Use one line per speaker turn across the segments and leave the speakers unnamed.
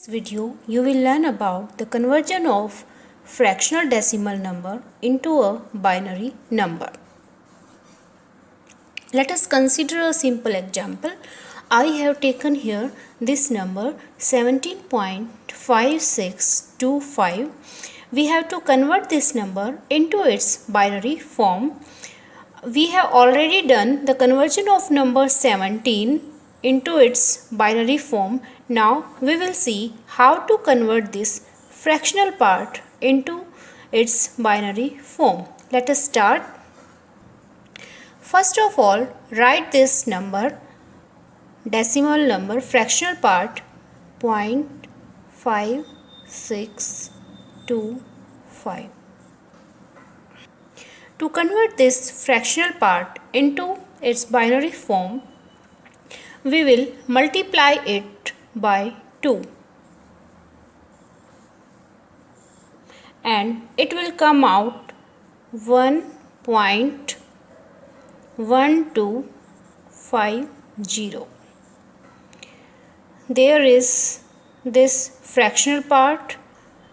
This video you will learn about the conversion of fractional decimal number into a binary number. Let us consider a simple example. I have taken here this number 17.5625. We have to convert this number into its binary form. We have already done the conversion of number 17 into its binary form. Now we will see how to convert this fractional part into its binary form. Let us start. First of all, write this number, decimal number, fractional part 0.5625. To convert this fractional part into its binary form, we will multiply it by 2 and it will come out 1.1250. There is this fractional part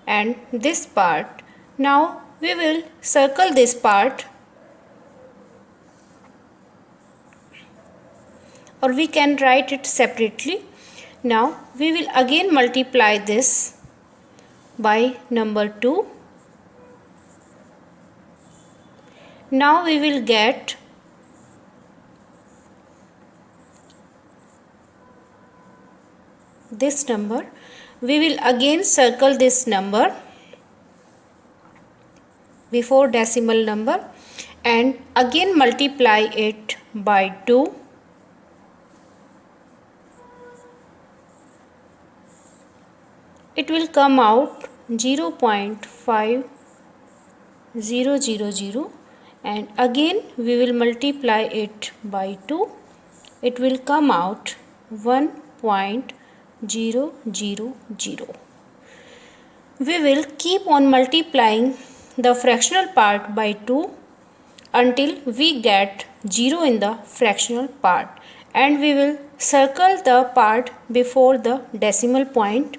and this part. Now we will circle this part, or we can write it separately. Now we will again multiply this by number 2. Now we will get this number. We will again circle this number before decimal number and again multiply it by 2. It will come out 0.5000 and again we will multiply it by 2. It will come out 1.000. We will keep on multiplying the fractional part by 2 until we get 0 in the fractional part, and we will circle the part before the decimal point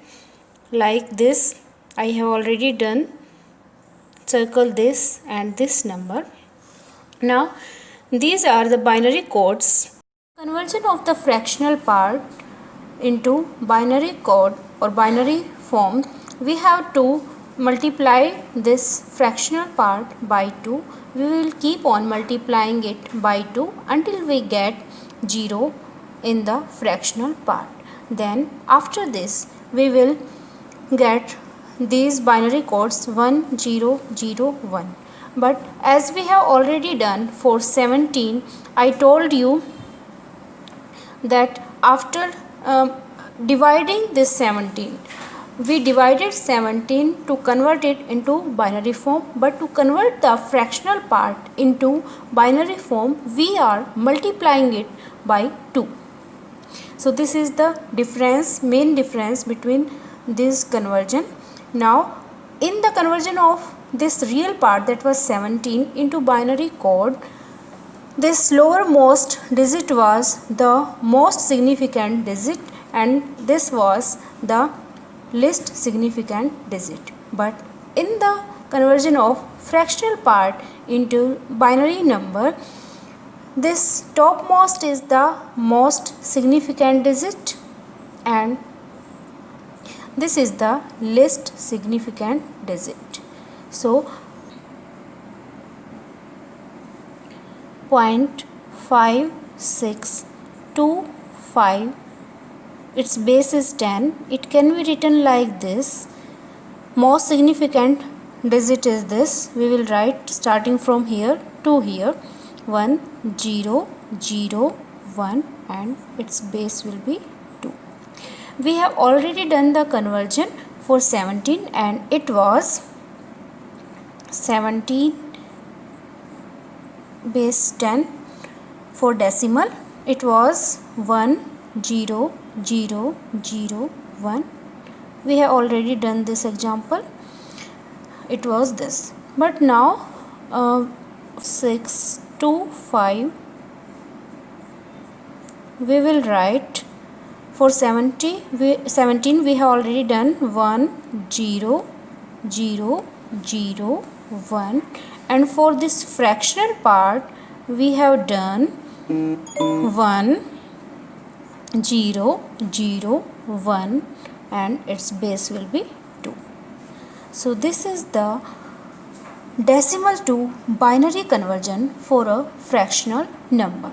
like this. I have already done. Circle this and this number. Now these are the binary codes. Conversion of the fractional part into binary code or binary form, we have to multiply this fractional part by 2. We will keep on multiplying it by 2 until we get 0 in the fractional part. Then after this we will get these binary codes 1001. But as we have already done for 17, I told you that after dividing this 17, we divided 17 to convert it into binary form, but to convert the fractional part into binary form, we are multiplying it by 2. So this is the difference, main difference between this conversion. Now in the conversion of this real part, that was 17, into binary code, this lowermost digit was the most significant digit and this was the least significant digit. But in the conversion of fractional part into binary number, this topmost is the most significant digit and this is the least significant digit. So 0.5625, its base is 10. It can be written like this. Most significant digit is this. We will write starting from here to here 1001 and its base will be 2. We have already done the conversion for 17 and it was 17 base 10. For decimal it was 10001. We have already done this example. It was this. But now 625, we will write For 17 we have already done 1 0 0 0 1, and for this fractional part we have done 1 0 0 1, and its base will be 2. So this is the decimal to binary conversion for a fractional number.